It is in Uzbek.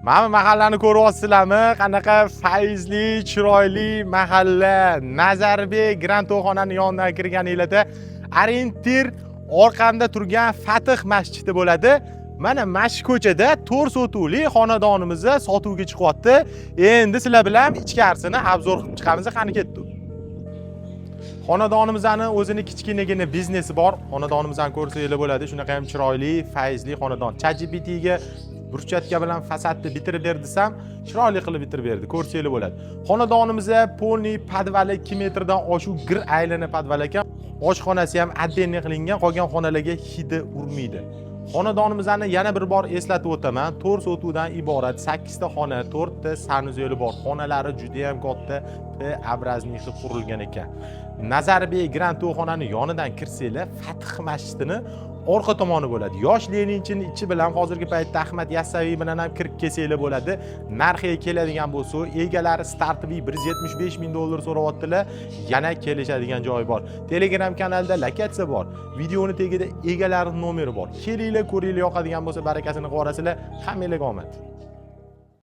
Mana mahallani ko'ryapsizlarmi? Qanaqa fayzli, chiroyli mahalla. Nazarbek Grand to'yxonani yonidan kirganingizda orientir orqamda turgan Fatih masjidi bo'ladi. Mana Mash ko'chada 4 sotuvli xonadonimiz sotuvga chiqyapti. Endi sizlar bilan ichkarisini obzor qilib chiqamiz. Qani ketdik. Xonadonimizning o'zini kichkinagina biznesi bor. Xonadonimizni ko'rsanglar bo'ladi. Shunaqa ham chiroyli, fayzli xonadon. ChatGPTga burchatka bilan fasadni bitirib ber desam, chiroyli qilib bitirib berdi. Ko'rsanglar bo'ladi. Xonadonimizda polniy podvali 2 metrdan oshuv gir aylana podval ekan. Oshxonasi ham отдельный qilingan, qolgan xonalarga hidi urmaydi. Xonadonimizni yana bir bor eslatib o'taman. 4 sotuvdan iborat 8 ta xona, 4 ta sanuzyeli bor. Xonalari juda ham katta, obrazniy qilib qurilgan ekan. Nazarbek Grand to'yxonani yonidan kirsanglar, Fatih masjidini orqa tomoni bo'ladi. Yosh Leninchini ichi bilan hozirgi paytda Ahmad Yassaviy bilan ham kirib kelsanglar bo'ladi. Narxiga keladigan bo'lsa, egalari startiviy $175,000 so'rayaptilar. Yana kelishadigan joyi bor. Telegram kanalda lokatsiya bor. Videoni tagida egalarining nomeri bor. Kelinglar, ko'ringlar, yoqadigan bo'lsa barakasini qorasizlar. Hammanglarga omad.